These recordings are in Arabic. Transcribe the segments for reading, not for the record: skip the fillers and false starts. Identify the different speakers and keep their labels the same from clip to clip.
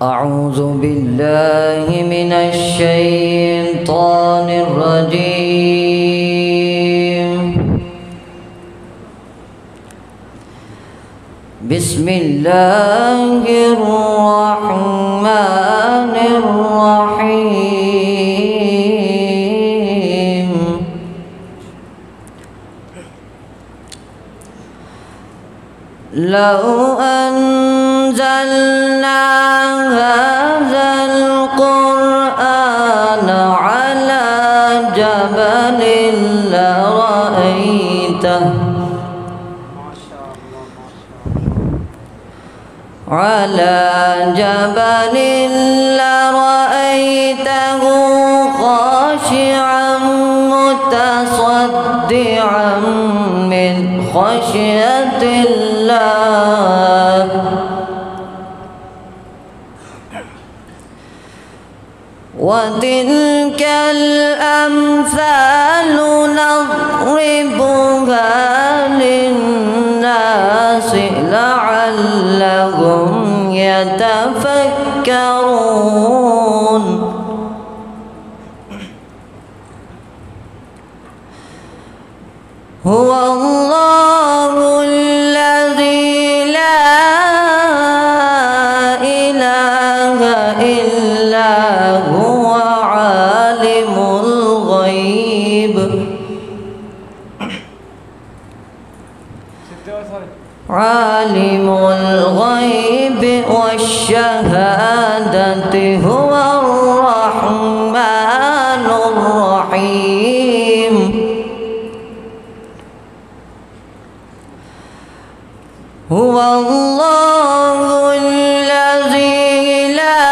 Speaker 1: أعوذ بالله من الشيطان الرجيم. بسم الله الرحمن الرحيم. لو أنزلنا هذا القرآن على جبل لرأيته خاشعا متصدعا من خشية الله. وتلك الأمثال نضربها للناس لعلهم يتفكرون. هو الله الذي لا إله إلا هو عالم الغيب والشهادة هو الرحمن الرحيم. هو الله الذي لا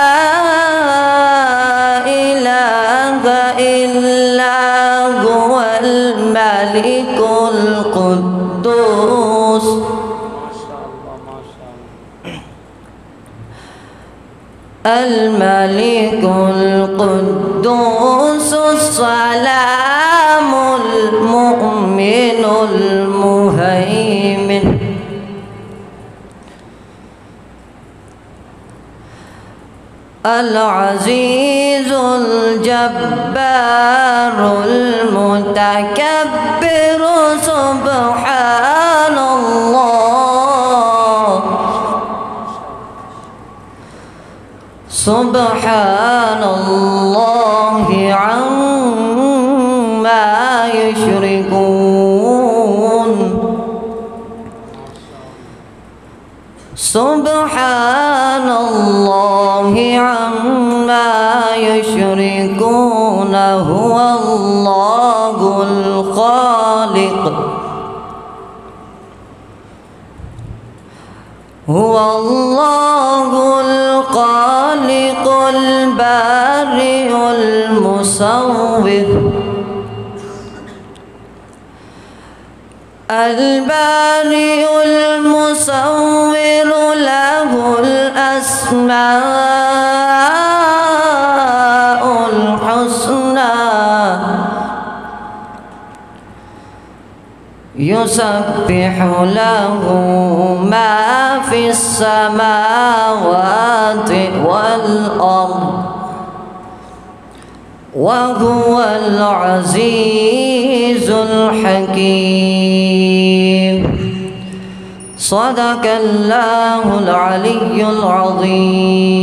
Speaker 1: إله إلا هو الملك القدوس السلام المؤمن المهيمن العزيز الجبار المتكبر. سبحان الله سبحان الله عما يشركون. سبحان الله عما يشركون. هو الله الخالق هو الله الخالق البارئ المصور له الأسماء الحسنى. يسبح له ما في السماوات والأرض وهو العزيز الحكيم. صدق الله العلي العظيم.